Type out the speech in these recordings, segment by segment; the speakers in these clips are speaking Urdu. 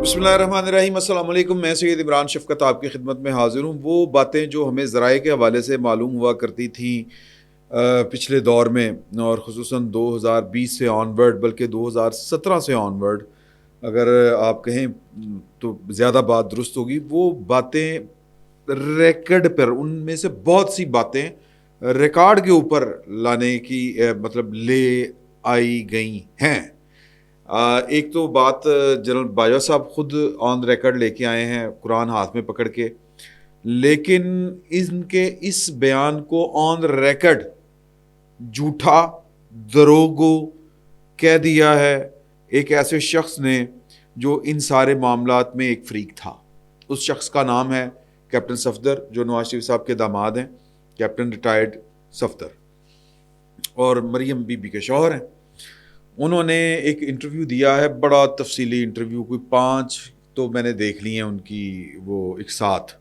بسم اللہ الرحمن الرحیم، السلام علیکم۔ میں سید عمران شفقت آپ کی خدمت میں حاضر ہوں۔ وہ باتیں جو ہمیں ذرائع کے حوالے سے معلوم ہوا کرتی تھیں پچھلے دور میں، اور خصوصاً 2020 سے آن ورڈ، بلکہ 2017 سے آن ورڈ اگر آپ کہیں تو زیادہ بات درست ہوگی، وہ باتیں ریکارڈ پر، ان میں سے بہت سی باتیں ریکارڈ کے اوپر لانے کی مطلب لے آئی گئی ہیں۔ ایک تو بات جنرل باجوہ صاحب خود آن ریکارڈ لے کے آئے ہیں، قرآن ہاتھ میں پکڑ کے، لیکن ان کے اس بیان کو آن ریکارڈ جھوٹا دروغو کہہ دیا ہے ایک ایسے شخص نے جو ان سارے معاملات میں ایک فریق تھا۔ اس شخص کا نام ہے کیپٹن صفدر، جو نواز شریف صاحب کے داماد ہیں، کیپٹن ریٹائرڈ صفدر، اور مریم بی بی کے شوہر ہیں۔ انہوں نے ایک انٹرویو دیا ہے، بڑا تفصیلی انٹرویو، کوئی 5 تو میں نے دیکھ لی ہیں ان کی، وہ ایک ساتھ،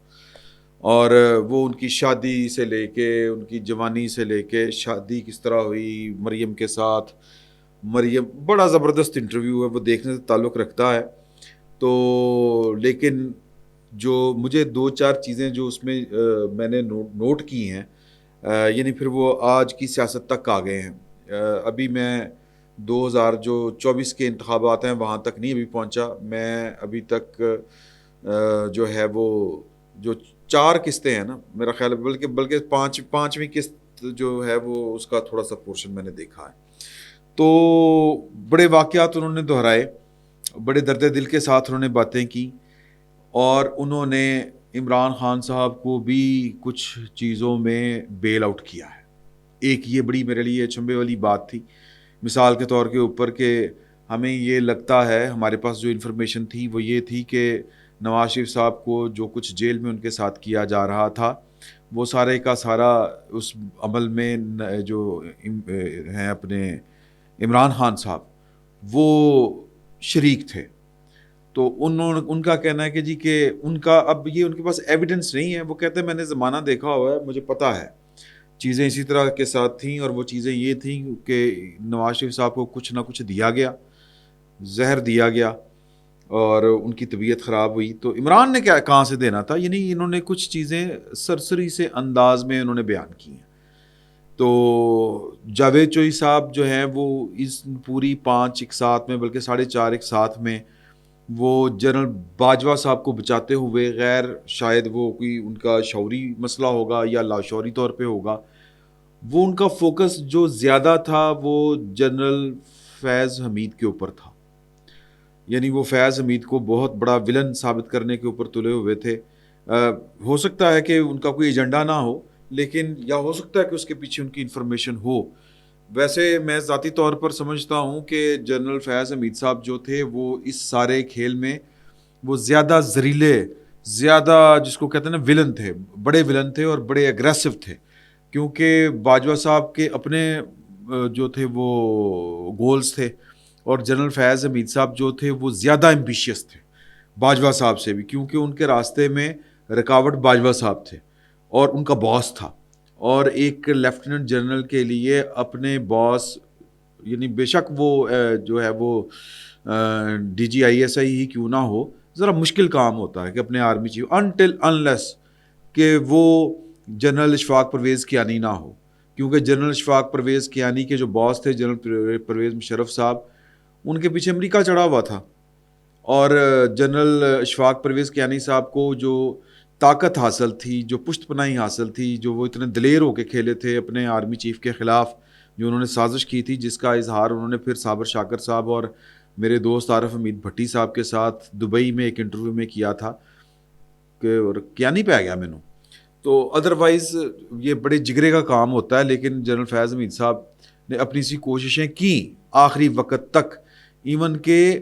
اور وہ ان کی شادی سے لے کے، ان کی جوانی سے لے کے، شادی کس طرح ہوئی مریم کے ساتھ، مریم، بڑا زبردست انٹرویو ہے، وہ دیکھنے سے تعلق رکھتا ہے۔ تو لیکن جو مجھے 2-4 چیزیں جو اس میں میں نے نوٹ کی ہیں، یعنی پھر وہ آج کی سیاست تک آ گئے ہیں۔ ابھی میں 2024 کے انتخابات ہیں وہاں تک نہیں ابھی پہنچا، میں ابھی تک جو ہے وہ جو 4 قسطیں ہیں نا، میرا خیال ہے بلکہ پانچویں قسط جو ہے وہ اس کا تھوڑا سا پورشن میں نے دیکھا ہے۔ تو بڑے واقعات انہوں نے دہرائے، بڑے درد دل کے ساتھ انہوں نے باتیں کی، اور انہوں نے عمران خان صاحب کو بھی کچھ چیزوں میں بیل آؤٹ کیا ہے۔ ایک یہ بڑی میرے لیے چنبے والی بات تھی، مثال کے طور کے اوپر، کہ ہمیں یہ لگتا ہے، ہمارے پاس جو انفارمیشن تھی وہ یہ تھی کہ نواز شریف صاحب کو جو کچھ جیل میں ان کے ساتھ کیا جا رہا تھا، وہ سارے کا سارا اس عمل میں جو ہیں اپنے عمران خان صاحب، وہ شریک تھے۔ تو ان کا کہنا ہے کہ جی کہ ان کا اب یہ ان کے پاس ایویڈنس نہیں ہے، وہ کہتے ہیں میں نے زمانہ دیکھا ہوا ہے، مجھے پتہ ہے چیزیں اسی طرح کے ساتھ تھیں، اور وہ چیزیں یہ تھیں کہ نواز شریف صاحب کو کچھ نہ کچھ دیا گیا، زہر دیا گیا، اور ان کی طبیعت خراب ہوئی۔ تو عمران نے کہاں سے دینا تھا، یعنی انہوں نے کچھ چیزیں سرسری سے انداز میں انہوں نے بیان کی ہیں۔ تو جاوید چوئی صاحب جو ہیں وہ اس پوری 5 ایک ساتھ میں، بلکہ 4.5 ایک ساتھ میں، وہ جنرل باجوہ صاحب کو بچاتے ہوئے، غیر شاید وہ کوئی ان کا شعوری مسئلہ ہوگا یا لاشعوری طور پہ ہوگا، وہ ان کا فوکس جو زیادہ تھا وہ جنرل فیض حمید کے اوپر تھا۔ یعنی وہ فیض حمید کو بہت بڑا ولن ثابت کرنے کے اوپر تلے ہوئے تھے۔ ہو سکتا ہے کہ ان کا کوئی ایجنڈا نہ ہو، لیکن یا ہو سکتا ہے کہ اس کے پیچھے ان کی انفارمیشن ہو۔ ویسے میں ذاتی طور پر سمجھتا ہوں کہ جنرل فیض حمید صاحب جو تھے وہ اس سارے کھیل میں وہ زیادہ زہریلے، زیادہ جس کو کہتے ہیں نا ولن تھے، بڑے ولن تھے اور بڑے اگریسو تھے، کیونکہ باجوہ صاحب کے اپنے جو تھے وہ گولز تھے، اور جنرل فیض حمید صاحب جو تھے وہ زیادہ ایمبیشیس تھے باجوہ صاحب سے بھی، کیونکہ ان کے راستے میں رکاوٹ باجوہ صاحب تھے اور ان کا باس تھا، اور ایک لیفٹیننٹ جنرل کے لیے اپنے باس، یعنی بے شک وہ جو ہے وہ DGISI ہی کیوں نہ ہو، ذرا مشکل کام ہوتا ہے کہ اپنے آرمی چیف انٹل انلیس کہ وہ جنرل اشفاق پرویز کیانی نہ ہو، کیونکہ جنرل اشفاق پرویز کیانی کے جو باس تھے جنرل پرویز مشرف صاحب، ان کے پیچھے امریکہ چڑھا ہوا تھا، اور جنرل اشفاق پرویز کیانی صاحب کو جو طاقت حاصل تھی، جو پشت پناہی حاصل تھی، جو وہ اتنے دلیر ہو کے کھیلے تھے اپنے آرمی چیف کے خلاف، جو انہوں نے سازش کی تھی، جس کا اظہار انہوں نے پھر صابر شاکر صاحب اور میرے دوست عارف حمید بھٹی صاحب کے ساتھ دبئی میں ایک انٹرویو میں کیا تھا کہ کیانی پہ آ گیا میں نے۔ تو ادروائز یہ بڑے جگرے کا کام ہوتا ہے، لیکن جنرل فیض حمید صاحب نے اپنی سی کوششیں کی آخری وقت تک، ایون کہ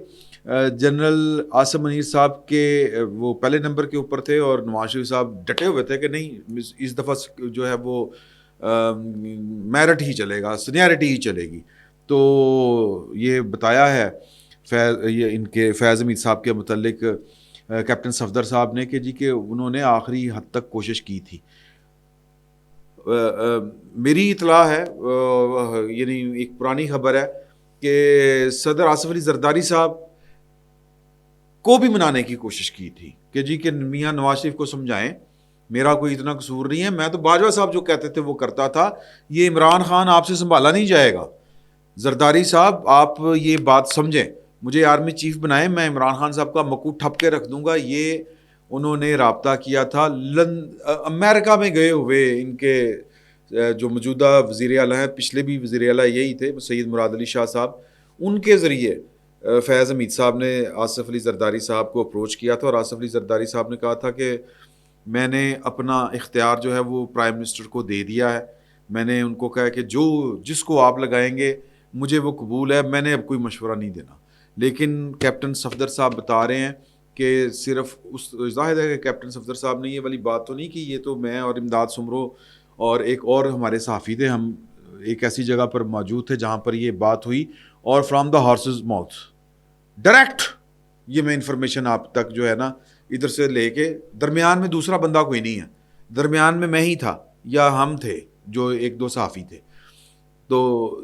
جنرل عاصم منیر صاحب کے وہ پہلے نمبر کے اوپر تھے، اور نواز شریف صاحب ڈٹے ہوئے تھے کہ نہیں اس دفعہ جو ہے وہ میرٹ ہی چلے گا، سینیارٹی ہی چلے گی۔ تو یہ بتایا ہے یہ ان کے فیض حمید صاحب کے متعلق کیپٹن صفدر صاحب نے کہ جی کہ انہوں نے آخری حد تک کوشش کی تھی۔ میری اطلاع ہے، یعنی ایک پرانی خبر ہے کہ صدر آصف علی زرداری صاحب کو بھی منانے کی کوشش کی تھی کہ جی کہ میاں نواز شریف کو سمجھائیں میرا کوئی اتنا قصور نہیں ہے, میں تو باجوہ صاحب جو کہتے تھے وہ کرتا تھا, یہ عمران خان آپ سے سنبھالا نہیں جائے گا, زرداری صاحب آپ یہ بات سمجھیں, مجھے آرمی چیف بنائیں, میں عمران خان صاحب کا مکو ٹھپ کے رکھ دوں گا. یہ انہوں نے رابطہ کیا تھا امریکہ میں گئے ہوئے ان کے جو موجودہ وزیر اعلیٰ ہیں, پچھلے بھی وزیر اعلیٰ یہی تھے سید مراد علی شاہ صاحب, ان کے ذریعے فیض حمید صاحب نے آصف علی زرداری صاحب کو اپروچ کیا تھا, اور آصف علی زرداری صاحب نے کہا تھا کہ میں نے اپنا اختیار جو ہے وہ پرائم منسٹر کو دے دیا ہے, میں نے ان کو کہا کہ جس کو آپ لگائیں گے مجھے وہ قبول ہے, میں نے اب کوئی مشورہ نہیں دینا. لیکن کیپٹن صفدر صاحب بتا رہے ہیں کہ صرف اس ظاہر ہے کہ کیپٹن صفدر صاحب نے یہ والی بات تو نہیں کی, یہ تو میں اور امداد سمرو اور ایک اور ہمارے صحافی تھے, ہم ایک ایسی جگہ پر موجود تھے جہاں پر یہ بات ہوئی, اور from the horses mouth direct یہ میں انفارمیشن آپ تک جو ہے نا ادھر سے لے کے, درمیان میں دوسرا بندہ کوئی نہیں ہے, درمیان میں ہی تھا یا ہم تھے جو ایک دو صحافی تھے. تو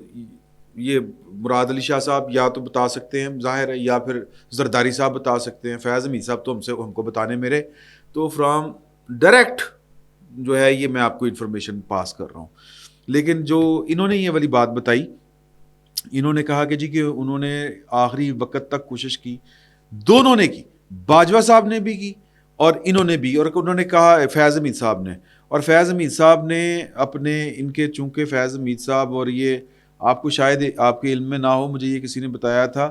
یہ مراد علی شاہ صاحب یا تو بتا سکتے ہیں ظاہر ہے, یا پھر زرداری صاحب بتا سکتے ہیں, فیض حمید صاحب تو ہم کو بتانے میرے, تو فرام ڈائریکٹ جو ہے یہ میں آپ کو انفارمیشن پاس کر رہا ہوں. لیکن جو انہوں نے یہ والی بات بتائی, انہوں نے کہا کہ جی کہ انہوں نے آخری وقت تک کوشش کی, دونوں نے کی, باجوہ صاحب نے بھی کی اور انہوں نے بھی, اور انہوں نے کہا فیض حمید صاحب نے, اور فیض حمید صاحب نے اپنے ان کے چونکہ فیض حمید صاحب, اور یہ آپ کو شاید آپ کے علم میں نہ ہو, مجھے یہ کسی نے بتایا تھا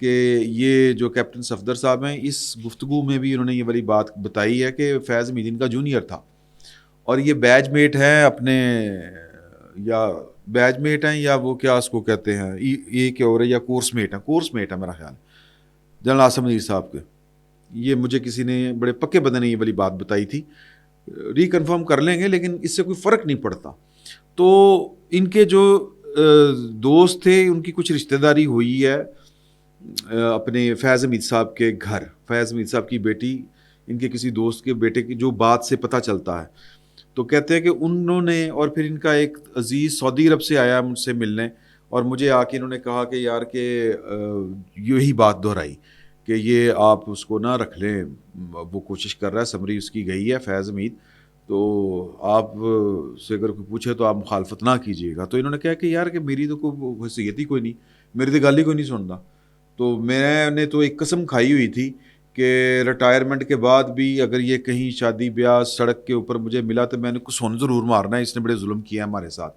کہ یہ جو کیپٹن صفدر صاحب ہیں اس گفتگو میں بھی انہوں نے یہ والی بات بتائی ہے کہ فیض حمید ان کا جونیئر تھا, اور یہ بیچ میٹ ہیں اپنے, یا بیچ میٹ ہیں یا وہ کیا اس کو کہتے ہیں, یہ کیا ہو رہا ہے, یا کورس میٹ ہے میرا خیال جنرل عاصم منیر صاحب کے. یہ مجھے کسی نے بڑے پکے بندے نے یہ والی بات بتائی تھی, ریکنفرم کر لیں گے, لیکن اس سے کوئی فرق نہیں پڑتا. تو ان کے جو دوست تھے ان کی کچھ رشتہ داری ہوئی ہے اپنے فیض حمید صاحب کے گھر, فیض حمید صاحب کی بیٹی ان کے کسی دوست کے بیٹے کی جو بات سے پتہ چلتا ہے, تو کہتے ہیں کہ انہوں نے, اور پھر ان کا ایک عزیز سعودی عرب سے آیا مجھ سے ملنے, اور مجھے آ کے انہوں نے کہا کہ یار کہ یہی بات دہرائی کہ یہ آپ اس کو نہ رکھ لیں, وہ کوشش کر رہا ہے, سمری اس کی گئی ہے فیض حمید, تو آپ سے اگر کوئی پوچھے تو آپ مخالفت نہ کیجیے گا. تو انہوں نے کہا کہ یار کہ میری تو کوئی حیثیت ہی کوئی نہیں, میری تو گل ہی کوئی نہیں سنتا. تو میں نے تو ایک قسم کھائی ہوئی تھی کہ ریٹائرمنٹ کے بعد بھی اگر یہ کہیں شادی بیاہ سڑک کے اوپر مجھے ملا تو میں نے کچھ سن ضرور مارنا ہے, اس نے بڑے ظلم کیا ہے ہمارے ساتھ,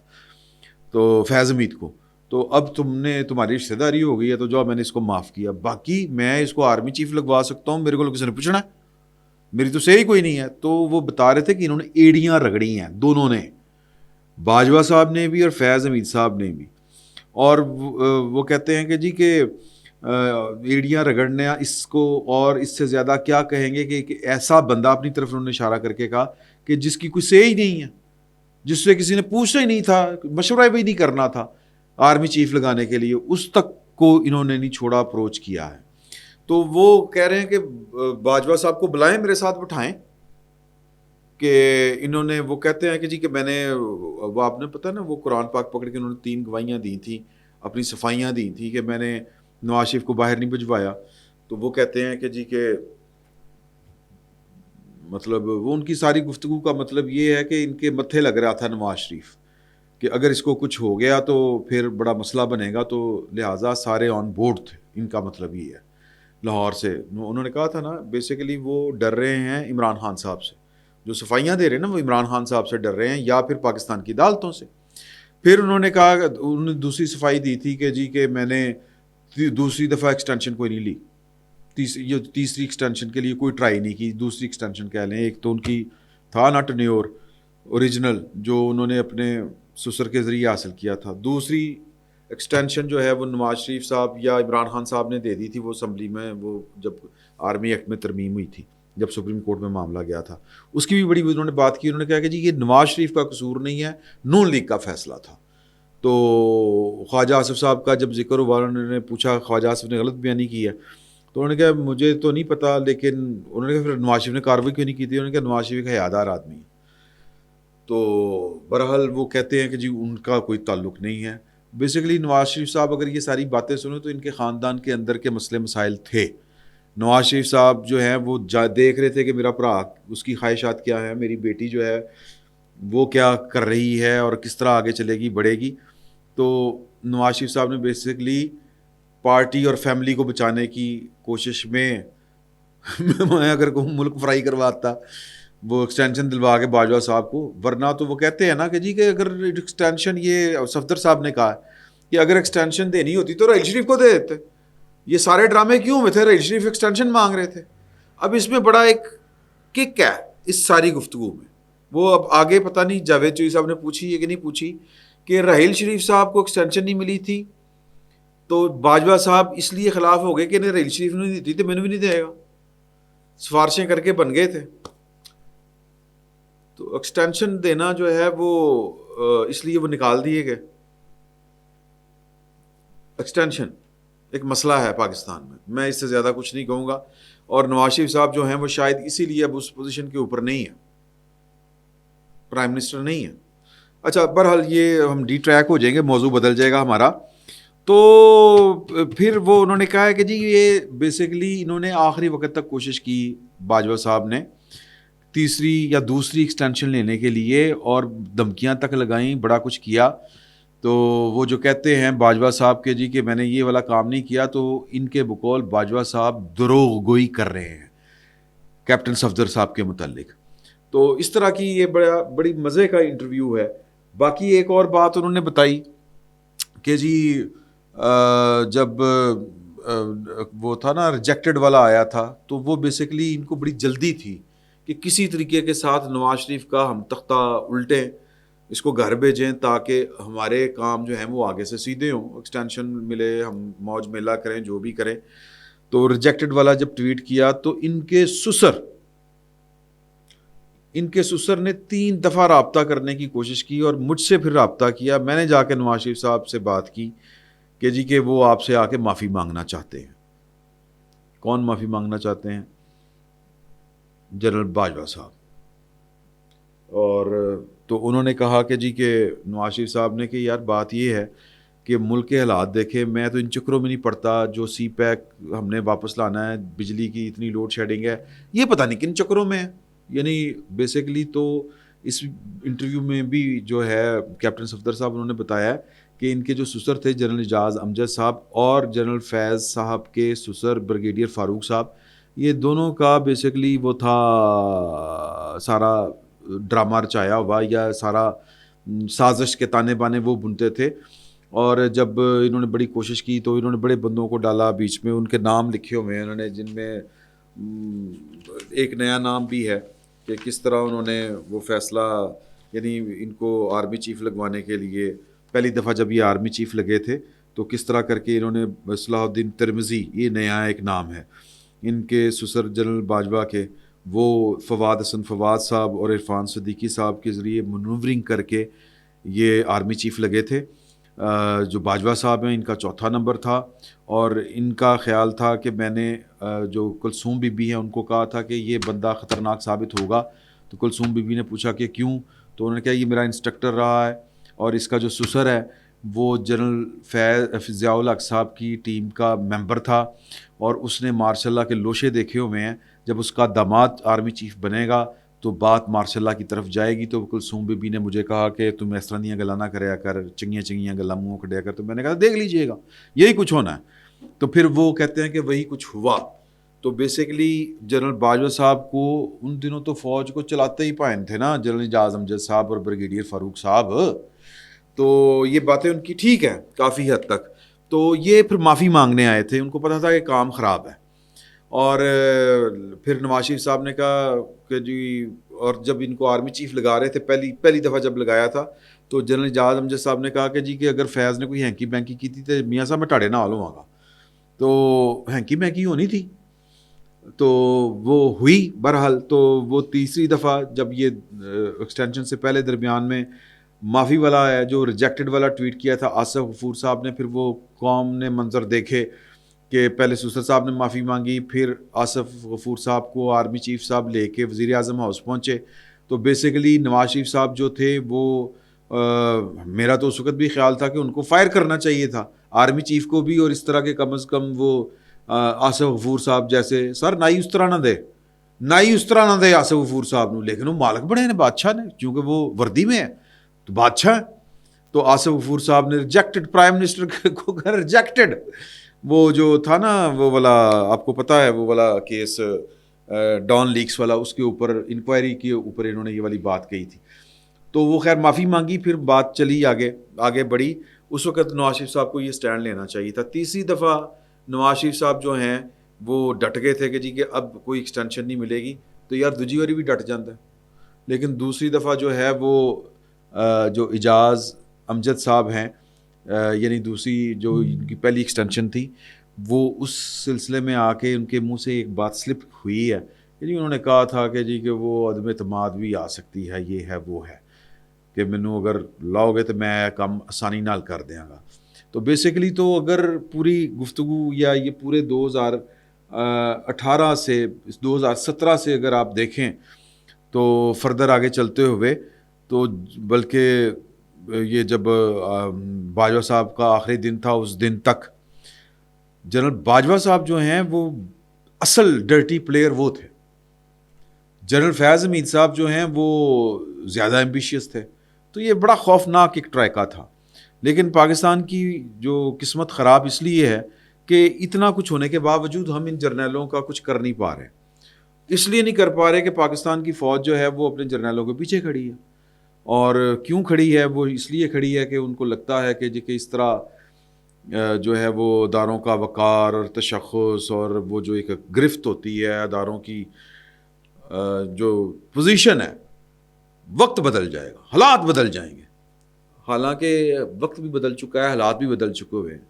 تو فیض حمید کو. تو اب تمہاری رشتہ داری ہو گئی ہے تو جو میں نے اس کو معاف کیا, باقی میں اس کو آرمی چیف لگوا سکتا ہوں, میرے کو کسی نے پوچھنا ہے, میری تو صحیح کوئی نہیں ہے. تو وہ بتا رہے تھے کہ انہوں نے ایڑیاں رگڑی ہیں دونوں نے, باجوہ صاحب نے بھی اور فیض حمید صاحب نے بھی, اور وہ کہتے ہیں کہ جی کہ ایڑیاں رگڑنا اس کو, اور اس سے زیادہ کیا کہیں گے کہ ایسا بندہ, اپنی طرف انہوں نے اشارہ کر کے کہا کہ جس کی کوئی سے ہی نہیں ہے, جس سے کسی نے پوچھنا ہی نہیں تھا, مشورہ بھی نہیں کرنا تھا آرمی چیف لگانے کے لیے, اس تک کو انہوں نے نہیں چھوڑا, اپروچ کیا ہے. تو وہ کہہ رہے ہیں کہ باجوہ صاحب کو بلائیں, میرے ساتھ بٹھائیں, کہ انہوں نے, وہ کہتے ہیں کہ جی کہ میں نے, وہ آپ نے پتہ نا وہ قرآن پاک پکڑ کے انہوں نے 3 گواہیاں دی تھیں, اپنی صفائیاں دی تھیں کہ میں نے نواز شریف کو باہر نہیں بھجوایا. تو وہ کہتے ہیں کہ جی کہ مطلب وہ ان کی ساری گفتگو کا مطلب یہ ہے کہ ان کے متھے لگ رہا تھا نواز شریف کہ اگر اس کو کچھ ہو گیا تو پھر بڑا مسئلہ بنے گا, تو لہٰذا سارے آن بورڈ تھے, ان کا مطلب یہ ہے. لاہور سے انہوں نے کہا تھا نا, بیسیکلی وہ ڈر رہے ہیں عمران خان صاحب سے, جو صفائیاں دے رہے ہیں نا وہ عمران خان صاحب سے ڈر رہے ہیں, یا پھر پاکستان کی عدالتوں سے. پھر انہوں نے کہا, انہوں نے دوسری صفائی دی تھی کہ جی کہ میں نے دوسری دفعہ ایکسٹینشن کوئی نہیں لی, تیسری ایکسٹینشن کے لیے کوئی ٹرائی نہیں کی. دوسری ایکسٹینشن کہہ لیں, ایک تو ان کی تھا نا ٹنیور اوریجنل جو انہوں نے اپنے سسر کے ذریعے حاصل کیا تھا, دوسری ایکسٹینشن جو ہے وہ نواز شریف صاحب یا عمران خان صاحب نے دے دی تھی, وہ اسمبلی میں, وہ جب آرمی ایکٹ میں ترمیم ہوئی تھی, جب سپریم کورٹ میں معاملہ گیا تھا, اس کی بھی بڑی انہوں نے بات کی. انہوں نے کہا کہ جی یہ نواز شریف کا قصور نہیں ہے, نون لیگ کا فیصلہ تھا. تو خواجہ آصف صاحب کا جب ذکر ہوا, انہوں نے پوچھا خواجہ آصف نے غلط بیانی کی ہے, تو انہوں نے کہا مجھے تو نہیں پتا, لیکن انہوں نے کہا پھر نواز شریف نے کارروائی کیوں نہیں کی تھی. انہوں نے کہا نواز شریف ایک حیادار آدمی ہے. تو بہرحال وہ کہتے ہیں کہ جی ان کا کوئی تعلق نہیں ہے. بیسیکلی نواز شریف صاحب اگر یہ ساری باتیں سنو تو ان کے خاندان کے اندر کے مسئلے مسائل تھے, نواز شریف صاحب جو ہیں وہ دیکھ رہے تھے کہ میرا بھرا اس کی خواہشات کیا ہیں, میری بیٹی جو ہے وہ کیا کر رہی ہے اور کس طرح آگے چلے گی, بڑھے گی. تو نواز شریف صاحب نے بیسکلی پارٹی اور فیملی کو بچانے کی کوشش میں میں اگر کہوں ملک فرائی کرواتا, وہ ایکسٹینشن دلوا کے باجوہ صاحب کو. ورنہ تو وہ کہتے ہیں نا کہ جی کہ اگر ایکسٹینشن, یہ صفدر صاحب نے کہا کہ اگر ایکسٹینشن دینی ہوتی تو راحیل شریف کو دے دیتے. یہ سارے ڈرامے کیوں ہوئے تھے؟ راحیل شریف ایکسٹینشن مانگ رہے تھے. اب اس میں بڑا ایک کک ہے اس ساری گفتگو میں. وہ اب آگے پتہ نہیں جاوید چوئی صاحب نے پوچھی ہے کہ نہیں پوچھی کہ راحیل شریف صاحب کو ایکسٹینشن نہیں ملی تھی تو باجوہ صاحب اس لیے خلاف ہو گئے کہ نہیں راحیل شریف نے نہیں دی تو میں نے بھی نہیں دے گا. سفارشیں کر کے بن گئے تھے. تو ایکسٹینشن دینا جو ہے وہ اس لیے وہ نکال دیے گئے. ایکسٹینشن ایک مسئلہ ہے پاکستان میں اس سے زیادہ کچھ نہیں کہوں گا. اور نواز شریف صاحب جو ہیں وہ شاید اسی لیے اب اس پوزیشن کے اوپر نہیں ہیں, پرائم منسٹر نہیں ہیں. اچھا بہرحال یہ ہم ڈی ٹریک ہو جائیں گے, موضوع بدل جائے گا ہمارا. تو پھر وہ انہوں نے کہا ہے کہ جی یہ بیسیکلی انہوں نے آخری وقت تک کوشش کی باجوہ صاحب نے تیسری یا دوسری ایکسٹینشن لینے کے لیے, اور دھمکیاں تک لگائیں, بڑا کچھ کیا. تو وہ جو کہتے ہیں باجوہ صاحب کے جی کہ میں نے یہ والا کام نہیں کیا, تو ان کے بقول باجوہ صاحب دروغ گوئی کر رہے ہیں کیپٹن صفدر صاحب کے متعلق. تو اس طرح کی یہ بڑی مزے کا انٹرویو ہے. باقی ایک اور بات انہوں نے بتائی کہ جی جب وہ تھا نا ریجیکٹڈ والا آیا تھا تو وہ بیسیکلی ان کو بڑی جلدی تھی کہ کسی طریقے کے ساتھ نواز شریف کا ہم تختہ الٹیں, اس کو گھر بھیجیں تاکہ ہمارے کام جو ہیں وہ آگے سے سیدھے ہوں, ایکسٹینشن ملے, ہم موج میلہ کریں, جو بھی کریں. تو ریجیکٹڈ والا جب ٹویٹ کیا تو ان کے سسر نے 3 دفعہ رابطہ کرنے کی کوشش کی اور مجھ سے پھر رابطہ کیا. میں نے جا کے نواز شریف صاحب سے بات کی کہ جی کہ وہ آپ سے آ کے معافی مانگنا چاہتے ہیں. کون معافی مانگنا چاہتے ہیں؟ جنرل باجوہ صاحب. اور تو انہوں نے کہا کہ جی کہ نواز شریف صاحب نے کہ یار بات یہ ہے کہ ملک کے حالات دیکھیں, میں تو ان چکروں میں نہیں پڑتا. جو سی پیک ہم نے واپس لانا ہے, بجلی کی اتنی لوڈ شیڈنگ ہے, یہ پتہ نہیں کن چکروں میں ہے. یعنی بیسیکلی تو اس انٹرویو میں بھی جو ہے کیپٹن صفدر صاحب انہوں نے بتایا کہ ان کے جو سسر تھے جنرل اعجاز امجد صاحب اور جنرل فیض صاحب کے سسر بریگیڈیئر فاروق صاحب, یہ دونوں کا بیسیکلی وہ تھا سارا ڈرامہ رچایا ہوا یا سارا سازش کے تانے بانے وہ بنتے تھے. اور جب انہوں نے بڑی کوشش کی تو انہوں نے بڑے بندوں کو ڈالا بیچ میں, ان کے نام لکھے ہوئے ہیں انہوں نے, جن میں ایک نیا نام بھی ہے کہ کس طرح انہوں نے وہ فیصلہ, یعنی ان کو آرمی چیف لگوانے کے لیے پہلی دفعہ جب یہ آرمی چیف لگے تھے تو کس طرح کر کے انہوں نے صلاح الدین ترمذی, یہ نیا ایک نام ہے ان کے سسر جنرل باجوہ کے, وہ فواد حسن فواد صاحب اور عرفان صدیقی صاحب کے ذریعے منورنگ کر کے یہ آرمی چیف لگے تھے. جو باجوہ صاحب ہیں ان کا 4تھا نمبر تھا, اور ان کا خیال تھا کہ میں نے جو کلثوم بی بی ہیں ان کو کہا تھا کہ یہ بندہ خطرناک ثابت ہوگا. تو کلثوم بی بی نے پوچھا کہ کیوں, تو انہوں نے کہا یہ میرا انسٹرکٹر رہا ہے, اور اس کا جو سسر ہے وہ جنرل ضیاء الحق صاحب کی ٹیم کا ممبر تھا, اور اس نے ماشاء اللہ کے لوشے دیکھے ہوئے ہیں. جب اس کا داماد آرمی چیف بنے گا تو بات ماشاء اللہ کی طرف جائے گی. تو کلثوم بی بی نے مجھے کہا کہ تم اس طرح دیاں گلاں نہ کریا کر, چنگیاں گلاں منہ کھڈیا کر. تو میں نے کہا دیکھ لیجئے گا یہی کچھ ہونا ہے. تو پھر وہ کہتے ہیں کہ وہی کچھ ہوا. تو بیسیکلی جنرل باجوہ صاحب کو ان دنوں تو فوج کو چلاتے ہی پائن تھے نا جنرل اعجاز امجد صاحب اور بریگیڈیئر فاروق صاحب. تو یہ باتیں ان کی ٹھیک ہیں کافی حد تک. تو یہ پھر معافی مانگنے آئے تھے, ان کو پتہ تھا کہ کام خراب ہے. اور پھر نواز شریف صاحب نے کہا کہ جی, اور جب ان کو آرمی چیف لگا رہے تھے پہلی دفعہ جب لگایا تھا تو جنرل اعجاز امجد صاحب نے کہا کہ جی کہ اگر فیض نے کوئی ہینکی بینکی کی تھی تو میاں صاحب میں ٹاڑے نہ ہوا گا. تو ہینکی بینکی ہونی تھی تو وہ ہوئی بہرحال. تو وہ تیسری دفعہ جب یہ ایکسٹینشن سے پہلے درمیان میں معافی والا ہے جو ریجیکٹڈ والا ٹویٹ کیا تھا آصف غفور صاحب نے, پھر وہ قوم نے منظر دیکھے کہ پہلے سسر صاحب نے معافی مانگی, پھر آصف غفور صاحب کو آرمی چیف صاحب لے کے وزیر اعظم ہاؤس پہنچے. تو بیسیکلی نواز شریف صاحب جو تھے وہ میرا تو اس وقت بھی خیال تھا کہ ان کو فائر کرنا چاہیے تھا آرمی چیف کو بھی, اور اس طرح کے کم از کم وہ آصف غفور صاحب جیسے سر نائی اس طرح نہ دے آصف غفور صاحب نو، لیکن وہ مالک بڑے نے بادشاہ نے، کیونکہ وہ وردی میں ہے تو بادشاہ ہے. تو آصف غفور صاحب نے ریجیکٹڈ پرائم منسٹر کو ریجیکٹڈ. وہ جو تھا نا وہ والا آپ کو پتہ ہے وہ والا کیس ڈان لیکس والا، اس کے اوپر انکوائری کے اوپر انہوں نے یہ والی بات کہی تھی. تو وہ خیر معافی مانگی، پھر بات چلی آگے بڑھی. اس وقت نواز شریف صاحب کو یہ سٹینڈ لینا چاہیے تھا. تیسری دفعہ نواز شریف صاحب جو ہیں وہ ڈٹ گئے تھے کہ جی کہ اب کوئی ایکسٹینشن نہیں ملے گی، تو یار دوجی باری بھی ڈٹ جاتا ہے. لیکن دوسری دفعہ جو ہے وہ جو اعجاز امجد صاحب ہیں، یعنی دوسری جو ان کی پہلی ایکسٹینشن تھی، وہ اس سلسلے میں آ کے ان کے منہ سے ایک بات سلپ ہوئی ہے. یعنی انہوں نے کہا تھا کہ جی کہ وہ عدم اعتماد بھی آ سکتی ہے، یہ ہے وہ ہے کہ مینوں اگر لاؤ گے تو میں کام آسانی نال کر دیاں گا. تو بیسیکلی تو اگر پوری گفتگو یا یہ پورے 2018 سے 2017 سے اگر آپ دیکھیں تو فردر آگے چلتے ہوئے، تو بلکہ یہ جب باجوہ صاحب کا آخری دن تھا اس دن تک جنرل باجوہ صاحب جو ہیں وہ اصل ڈرٹی پلیئر وہ تھے. جنرل فیاض حمید صاحب جو ہیں وہ زیادہ ایمبیشیس تھے. تو یہ بڑا خوفناک ایک ٹرائکا تھا. لیکن پاکستان کی جو قسمت خراب اس لیے ہے کہ اتنا کچھ ہونے کے باوجود ہم ان جرنیلوں کا کچھ کر نہیں پا رہے. اس لیے نہیں کر پا رہے کہ پاکستان کی فوج جو ہے وہ اپنے جرنیلوں کے پیچھے کھڑی ہے. اور کیوں کھڑی ہے؟ وہ اس لیے کھڑی ہے کہ ان کو لگتا ہے کہ اس طرح جو ہے وہ اداروں کا وقار اور تشخص اور وہ جو ایک گرفت ہوتی ہے اداروں کی جو پوزیشن ہے، وقت بدل جائے گا، حالات بدل جائیں گے. حالانکہ وقت بھی بدل چکا ہے، حالات بھی بدل چکے ہوئے ہیں.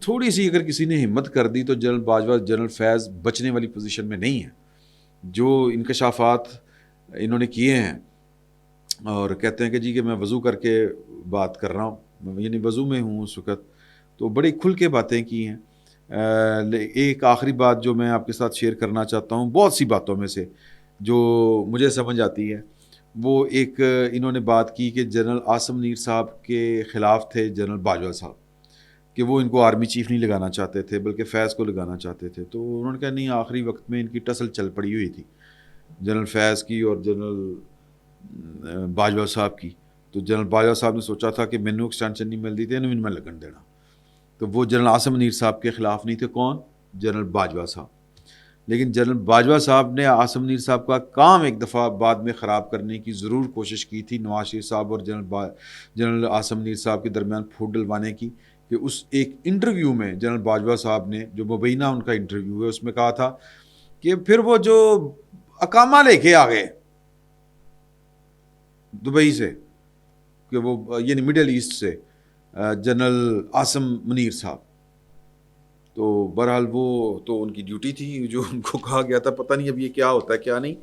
تھوڑی سی اگر کسی نے ہمت کر دی تو جنرل باجوہ جنرل فیض بچنے والی پوزیشن میں نہیں ہے. جو انکشافات انہوں نے کیے ہیں اور کہتے ہیں کہ جی کہ میں وضو کر کے بات کر رہا ہوں، یعنی وضو میں ہوں اس وقت، تو بڑی کھل کے باتیں کی ہیں. ایک آخری بات جو میں آپ کے ساتھ شیئر کرنا چاہتا ہوں، بہت سی باتوں میں سے جو مجھے سمجھ آتی ہے، وہ ایک انہوں نے بات کی کہ جنرل عاصم منیر صاحب کے خلاف تھے جنرل باجوہ صاحب، کہ وہ ان کو آرمی چیف نہیں لگانا چاہتے تھے بلکہ فیض کو لگانا چاہتے تھے. تو انہوں نے کہا نہیں، آخری وقت میں ان کی ٹسل چل پڑی ہوئی تھی جنرل فیض کی اور جنرل باجوہ صاحب کی. تو جنرل باجوہ صاحب نے سوچا تھا کہ مینوں ایکسٹینشن نہیں ملتی تھی انہوں میں لگن دینا. تو وہ جنرل عاصم منیر صاحب کے خلاف نہیں تھے. کون؟ جنرل باجوہ صاحب. لیکن جنرل باجوہ صاحب نے عاصم منیر صاحب کا کام ایک دفعہ بعد میں خراب کرنے کی ضرور کوشش کی تھی، نواز شریف صاحب اور جنرل عاصم منیر صاحب کے درمیان پھوٹ ڈلوانے کی. کہ اس ایک انٹرویو میں جنرل باجوہ صاحب نے، جو مبینہ ان کا انٹرویو ہے، اس میں کہا تھا کہ پھر وہ جو اقامہ لے کے آ گئے دبئی سے، کہ وہ یعنی مڈل ایسٹ سے، جنرل عاصم منیر صاحب، تو بہرحال وہ تو ان کی ڈیوٹی تھی جو ان کو کہا گیا تھا. پتہ نہیں اب یہ کیا ہوتا ہے کیا نہیں.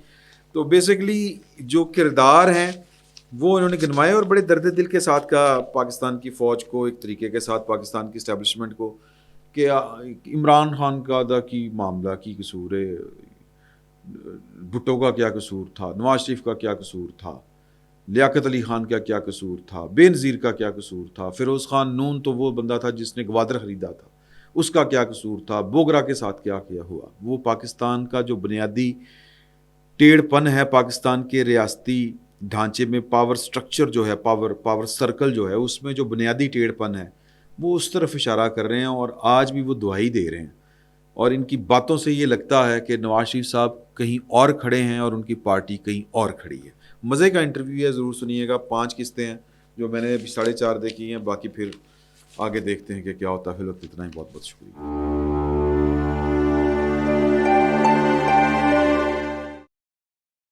تو بیسیکلی جو کردار ہیں وہ انہوں نے گنوائے اور بڑے درد دل کے ساتھ کہا پاکستان کی فوج کو، ایک طریقے کے ساتھ پاکستان کی اسٹیبلشمنٹ کو، کہ عمران خان کا دا کی معاملہ کی قصور ہے، بھٹو کا کیا قصور تھا، نواز شریف کا کیا قصور تھا، لیاقت علی خان کا کیا قصور تھا، بے نظیر کا کیا قصور تھا، فیروز خان نون تو وہ بندہ تھا جس نے گوادر خریدا تھا، اس کا کیا قصور تھا، بوگرا کے ساتھ کیا کیا ہوا. وہ پاکستان کا جو بنیادی ٹیڑھ پن ہے پاکستان کے ریاستی ڈھانچے میں، پاور سٹرکچر جو ہے، پاور سرکل جو ہے، اس میں جو بنیادی ٹیڑھ پن ہے وہ اس طرف اشارہ کر رہے ہیں اور آج بھی وہ دہائی دے رہے ہیں. اور ان کی باتوں سے یہ لگتا ہے کہ نواز شریف صاحب کہیں اور کھڑے ہیں اور ان کی پارٹی کہیں اور کھڑی ہے. مزے کا انٹرویو ہے، ضرور سنیے گا. 5 قسطیں ہیں جو میں نے ابھی 4.5 دیکھی ہیں، باقی پھر آگے دیکھتے ہیں کہ کیا ہوتا ہے. فی الوقت اتنا ہی. بہت بہت شکریہ.